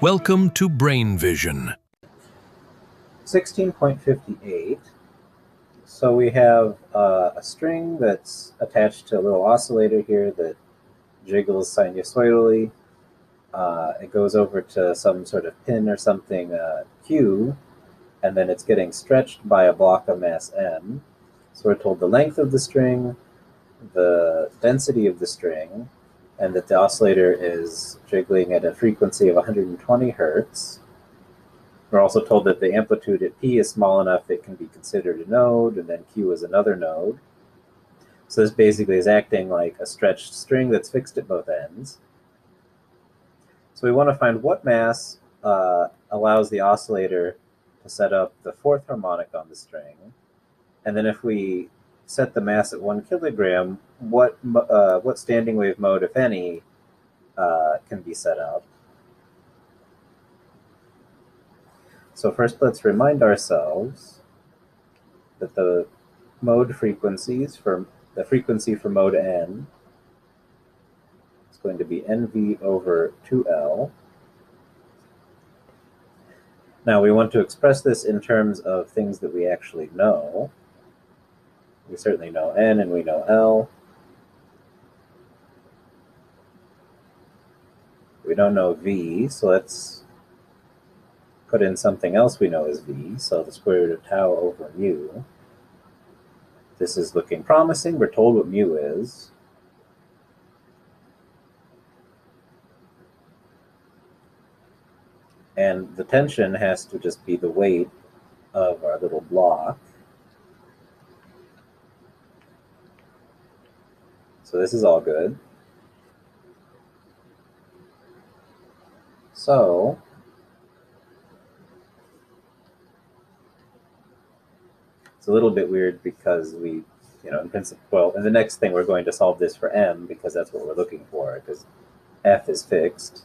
Welcome to Brain Vision. 16.58. So we have a string that's attached to a little oscillator here that jiggles sinusoidally. It goes over to some sort of pin or something, Q, and then it's getting stretched by a block of mass m. So we're told the length of the string, the density of the string, and that the oscillator is jiggling at a frequency of 120 hertz. We're also told that the amplitude at P is small enough it can be considered a node, and then Q is another node. So this basically is acting like a stretched string that's fixed at both ends. So we want to find what mass allows the oscillator to set up the fourth harmonic on the string. And then if we set the mass at 1 kilogram, what standing wave mode, if any, can be set up? So first, let's remind ourselves that the mode frequencies for the frequency for mode n is going to be NV over 2L. Now we want to express this in terms of things that we actually know. We certainly know N and we know L. We don't know V, so let's put in something else we know is V, so the square root of tau over mu. This is looking promising. We're told what mu is. And the tension has to just be the weight of our little block. So this is all good. So it's a little bit weird because we, in principle, well, and the next thing we're going to solve this for m because that's what we're looking for, because f is fixed.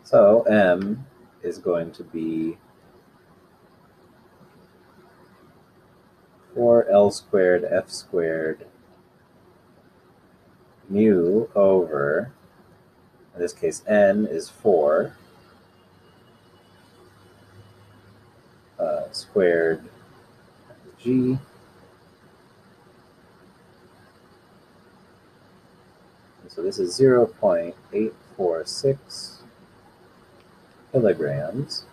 So m is going to be 4L squared F squared mu over, in this case, n is 4 squared g and so this is 0.846 kilograms.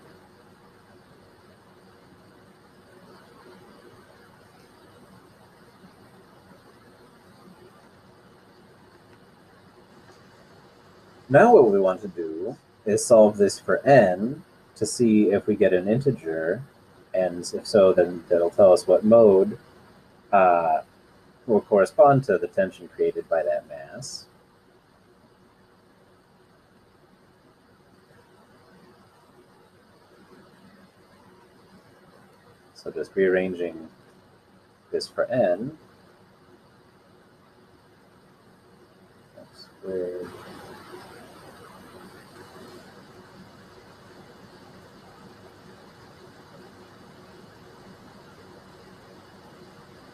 Now what we want to do is solve this for n to see if we get an integer, and if so, then that'll tell us what mode will correspond to the tension created by that mass. So just rearranging this for n, F squared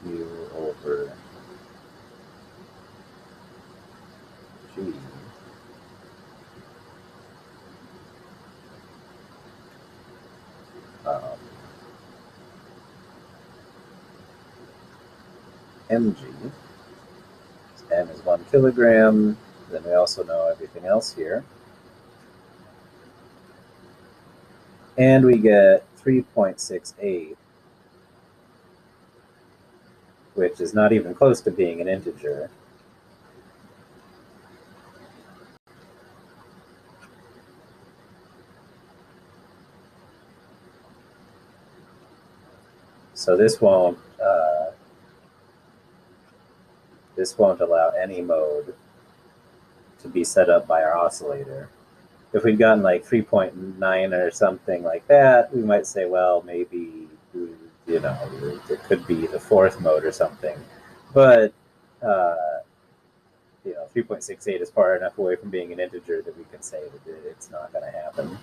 mu over g mg. M is 1 kilogram. Then we also know everything else here. And we get 3.68, which is not even close to being an integer. So this won't allow any mode to be set up by our oscillator. If we'd gotten like 3.9 or something like that, we might say, well, maybe, it could be the fourth mode or something. But 3.68 is far enough away from being an integer that we can say that it's not going to happen.